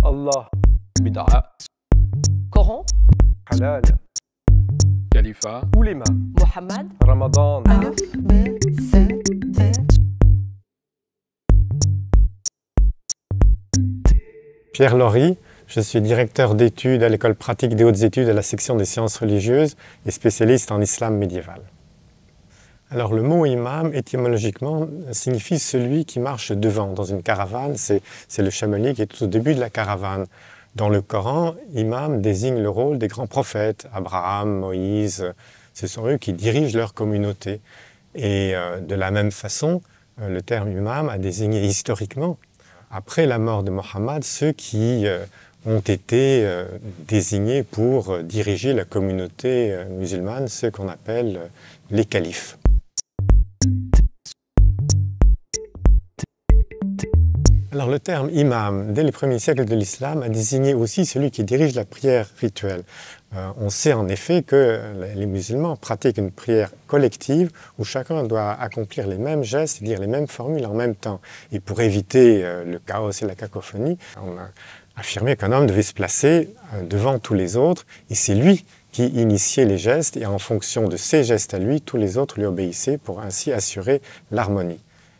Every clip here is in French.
Allah, Bid'a, Coran, halal, Khalifa, ulema, Mohammed, Ramadan. Alef, B, C, D. Pierre Laurie, je suis directeur d'études à l'école pratique des hautes études à la section des sciences religieuses et spécialiste en islam médiéval. Alors le mot imam, étymologiquement, signifie celui qui marche devant dans une caravane. C'est le chamelier qui est tout au début de la caravane. Dans le Coran, imam désigne le rôle des grands prophètes, Abraham, Moïse. Ce sont eux qui dirigent leur communauté. Et de la même façon, le terme imam a désigné historiquement, après la mort de Mohammed, ceux qui ont été désignés pour diriger la communauté musulmane, ceux qu'on appelle les califes. Alors le terme imam, dès les premiers siècles de l'islam, a désigné aussi celui qui dirige la prière rituelle. On sait en effet que les musulmans pratiquent une prière collective où chacun doit accomplir les mêmes gestes et dire les mêmes formules en même temps. Et pour éviter le chaos et la cacophonie, on a affirmé qu'un homme devait se placer devant tous les autres et c'est lui qui initiait les gestes et en fonction de ses gestes à lui, tous les autres lui obéissaient pour ainsi assurer l'harmonie.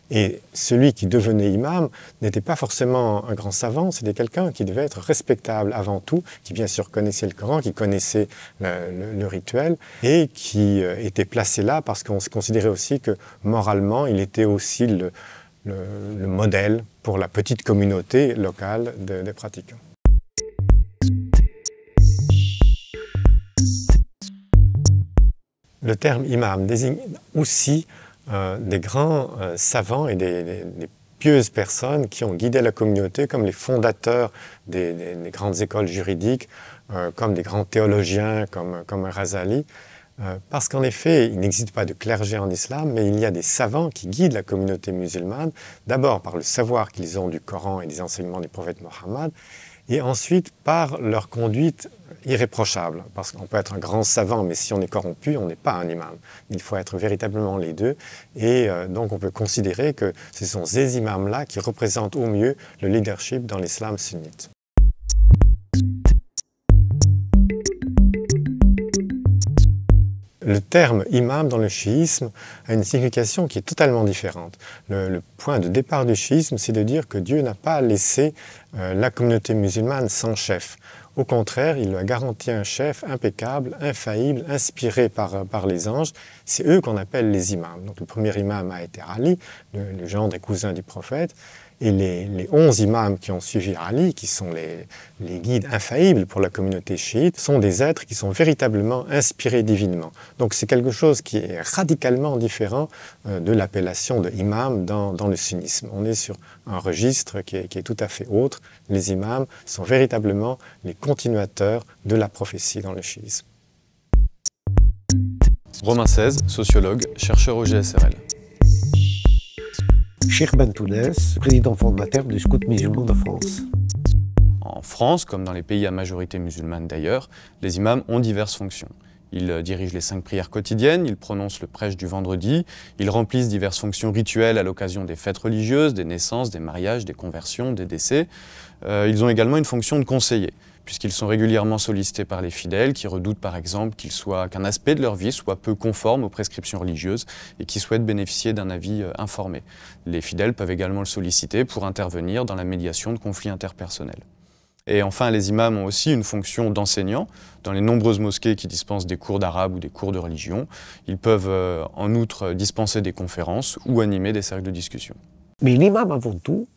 Et celui qui devenait imam n'était pas forcément un grand savant, c'était quelqu'un qui devait être respectable avant tout, qui bien sûr connaissait le Coran, qui connaissait le rituel et qui était placé là parce qu'on se considérait aussi que moralement il était aussi le modèle pour la petite communauté locale des pratiquants. Le terme imam désigne aussi des grands savants et des pieuses personnes qui ont guidé la communauté comme les fondateurs des grandes écoles juridiques, comme des grands théologiens comme Razali. Parce qu'en effet, il n'existe pas de clergé en islam, mais il y a des savants qui guident la communauté musulmane, d'abord par le savoir qu'ils ont du Coran et des enseignements du prophète Mohammed, et ensuite par leur conduite irréprochable. Parce qu'on peut être un grand savant, mais si on est corrompu, on n'est pas un imam. Il faut être véritablement les deux. Et donc on peut considérer que ce sont ces imams-là qui représentent au mieux le leadership dans l'islam sunnite. Le terme imam dans le chiisme a une signification qui est totalement différente. Le point de départ du chiisme, c'est de dire que Dieu n'a pas laissé la communauté musulmane sans chef. Au contraire, il lui a garanti un chef impeccable, infaillible, inspiré par les anges. C'est eux qu'on appelle les imams. Donc, le premier imam a été Ali, le gendre et cousin du prophète. Et les 11 imams qui ont suivi Ali, qui sont les guides infaillibles pour la communauté chiite, sont des êtres qui sont véritablement inspirés divinement. Donc c'est quelque chose qui est radicalement différent de l'appellation de imam dans le sunnisme. On est sur un registre qui est tout à fait autre. Les imams sont véritablement les continuateurs de la prophétie dans le chiisme. Romain XVI, sociologue, chercheur au GSRL. Cheikh Bentounès, président fondateur du Scout musulman de France. En France, comme dans les pays à majorité musulmane d'ailleurs, les imams ont diverses fonctions. Ils dirigent les 5 prières quotidiennes, ils prononcent le prêche du vendredi, ils remplissent diverses fonctions rituelles à l'occasion des fêtes religieuses, des naissances, des mariages, des conversions, des décès. Ils ont également une fonction de conseiller, puisqu'ils sont régulièrement sollicités par les fidèles qui redoutent par exemple qu'un aspect de leur vie soit peu conforme aux prescriptions religieuses et qui souhaitent bénéficier d'un avis informé. Les fidèles peuvent également le solliciter pour intervenir dans la médiation de conflits interpersonnels. Et enfin, les imams ont aussi une fonction d'enseignant dans les nombreuses mosquées qui dispensent des cours d'arabe ou des cours de religion. Ils peuvent en outre dispenser des conférences ou animer des cercles de discussion. Mais l'imam avant tout,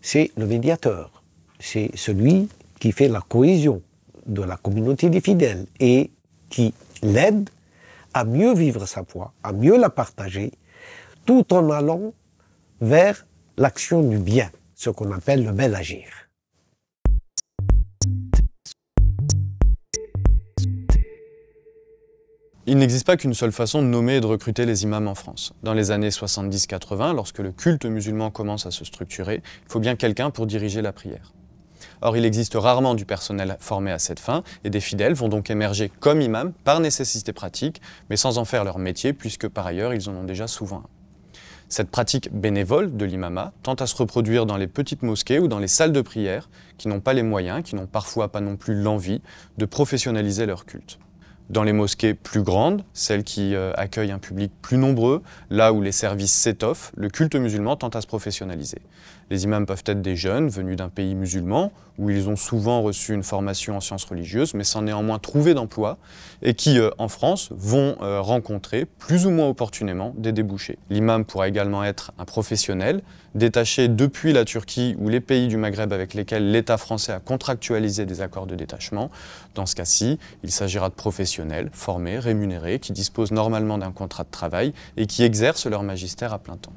c'est le médiateur. C'est celui qui fait la cohésion de la communauté des fidèles et qui l'aide à mieux vivre sa foi, à mieux la partager, tout en allant vers l'action du bien, ce qu'on appelle le bel agir. Il n'existe pas qu'une seule façon de nommer et de recruter les imams en France. Dans les années 70-80, lorsque le culte musulman commence à se structurer, il faut bien quelqu'un pour diriger la prière. Or, il existe rarement du personnel formé à cette fin, et des fidèles vont donc émerger comme imams par nécessité pratique, mais sans en faire leur métier, puisque par ailleurs, ils en ont déjà souvent un. Cette pratique bénévole de l'imama tend à se reproduire dans les petites mosquées ou dans les salles de prière qui n'ont pas les moyens, qui n'ont parfois pas non plus l'envie de professionnaliser leur culte. Dans les mosquées plus grandes, celles qui accueillent un public plus nombreux, là où les services s'étoffent, le culte musulman tend à se professionnaliser. Les imams peuvent être des jeunes venus d'un pays musulman, où ils ont souvent reçu une formation en sciences religieuses, mais sans néanmoins trouver d'emploi, et qui, en France, vont rencontrer, plus ou moins opportunément, des débouchés. L'imam pourra également être un professionnel, détaché depuis la Turquie ou les pays du Maghreb avec lesquels l'État français a contractualisé des accords de détachement. Dans ce cas-ci, il s'agira de professionnels, formés, rémunérés, qui disposent normalement d'un contrat de travail et qui exercent leur magistère à plein temps.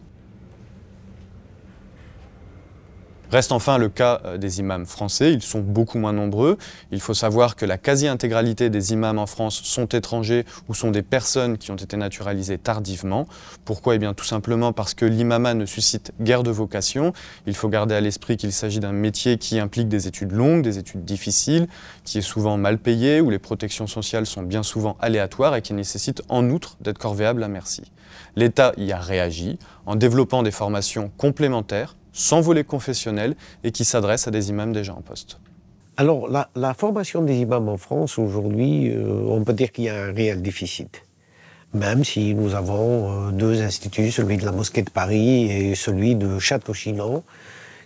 Reste enfin le cas des imams français, ils sont beaucoup moins nombreux. Il faut savoir que la quasi-intégralité des imams en France sont étrangers ou sont des personnes qui ont été naturalisées tardivement. Pourquoi ? Eh bien tout simplement parce que l'imama ne suscite guère de vocation. Il faut garder à l'esprit qu'il s'agit d'un métier qui implique des études longues, des études difficiles, qui est souvent mal payé, où les protections sociales sont bien souvent aléatoires et qui nécessite en outre d'être corvéable à merci. L'État y a réagi en développant des formations complémentaires, sans volet confessionnel et qui s'adresse à des imams déjà en poste. Alors, la formation des imams en France, aujourd'hui, on peut dire qu'il y a un réel déficit. Même si nous avons deux instituts, celui de la Mosquée de Paris et celui de Château-Chinon,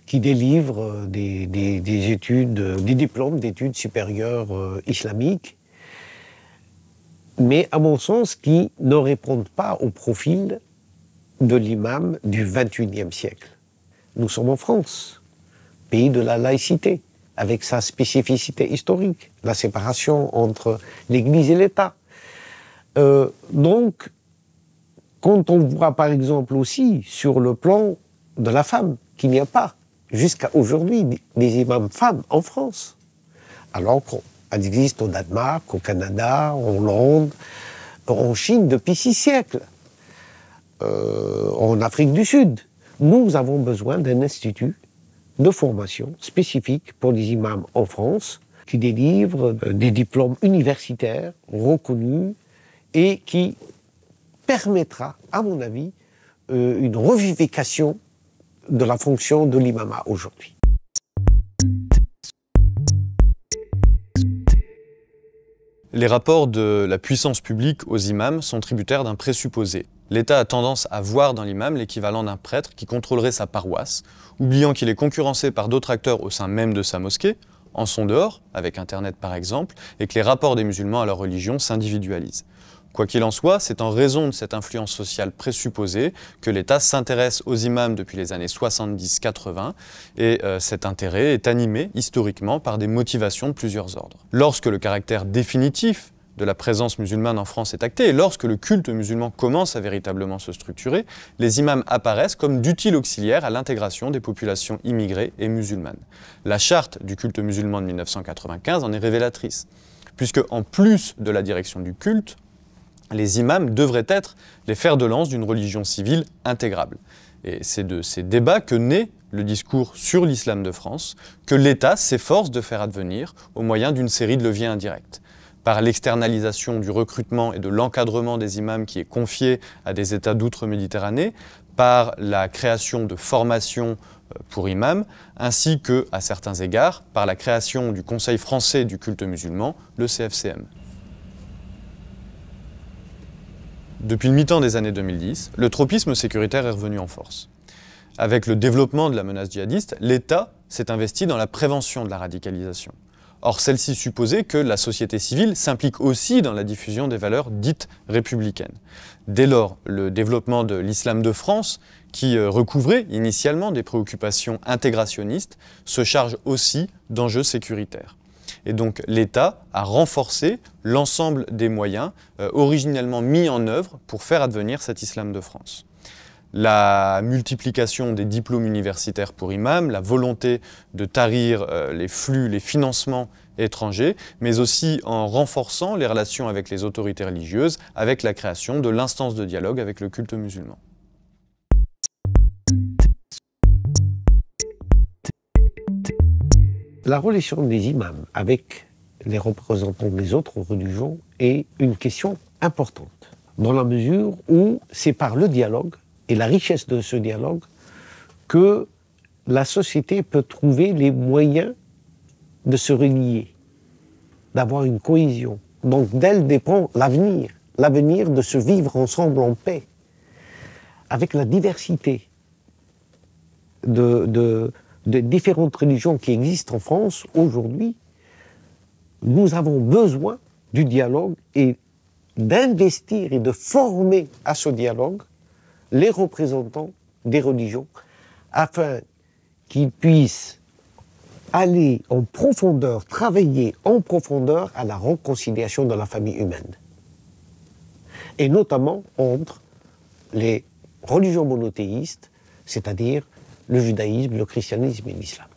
qui délivrent des études, des diplômes d'études supérieures islamiques, mais à mon sens, qui ne répondent pas au profil de l'imam du XXIe siècle. Nous sommes en France, pays de la laïcité, avec sa spécificité historique, la séparation entre l'Église et l'État. Donc, quand on voit par exemple aussi sur le plan de la femme, qu'il n'y a pas jusqu'à aujourd'hui des imams femmes en France, alors qu'elles existent au Danemark, au Canada, en Hollande, en Chine depuis 6 siècles, en Afrique du Sud. Nous avons besoin d'un institut de formation spécifique pour les imams en France qui délivre des diplômes universitaires reconnus et qui permettra, à mon avis, une revivification de la fonction de l'imama aujourd'hui. Les rapports de la puissance publique aux imams sont tributaires d'un présupposé. L'État a tendance à voir dans l'imam l'équivalent d'un prêtre qui contrôlerait sa paroisse, oubliant qu'il est concurrencé par d'autres acteurs au sein même de sa mosquée, en son dehors, avec Internet par exemple, et que les rapports des musulmans à leur religion s'individualisent. Quoi qu'il en soit, c'est en raison de cette influence sociale présupposée que l'État s'intéresse aux imams depuis les années 70-80 et cet intérêt est animé historiquement par des motivations de plusieurs ordres. Lorsque le caractère définitif de la présence musulmane en France est acté et lorsque le culte musulman commence à véritablement se structurer, les imams apparaissent comme d'utiles auxiliaires à l'intégration des populations immigrées et musulmanes. La charte du culte musulman de 1995 en est révélatrice, puisque en plus de la direction du culte, les imams devraient être les fers de lance d'une religion civile intégrable. Et c'est de ces débats que naît le discours sur l'islam de France, que l'État s'efforce de faire advenir au moyen d'une série de leviers indirects. Par l'externalisation du recrutement et de l'encadrement des imams qui est confié à des États d'outre-Méditerranée, par la création de formations pour imams, ainsi que, à certains égards, par la création du Conseil français du culte musulman, le CFCM. Depuis le mi-temps des années 2010, le tropisme sécuritaire est revenu en force. Avec le développement de la menace djihadiste, l'État s'est investi dans la prévention de la radicalisation. Or, celle-ci supposait que la société civile s'implique aussi dans la diffusion des valeurs dites républicaines. Dès lors, le développement de l'islam de France, qui recouvrait initialement des préoccupations intégrationnistes, se charge aussi d'enjeux sécuritaires. Et donc l'État a renforcé l'ensemble des moyens originellement mis en œuvre pour faire advenir cet islam de France. La multiplication des diplômes universitaires pour imams, la volonté de tarir les flux, les financements étrangers, mais aussi en renforçant les relations avec les autorités religieuses, avec la création de l'instance de dialogue avec le culte musulman. La relation des imams avec les représentants des autres religions est une question importante, dans la mesure où c'est par le dialogue et la richesse de ce dialogue que la société peut trouver les moyens de se relier, d'avoir une cohésion. Donc d'elle dépend l'avenir de se vivre ensemble en paix, avec la diversité de différentes religions qui existent en France aujourd'hui. Nous avons besoin du dialogue et d'investir et de former à ce dialogue les représentants des religions afin qu'ils puissent aller en profondeur, travailler en profondeur à la réconciliation de la famille humaine. Et notamment entre les religions monothéistes, c'est-à-dire le judaïsme, le christianisme et l'islam.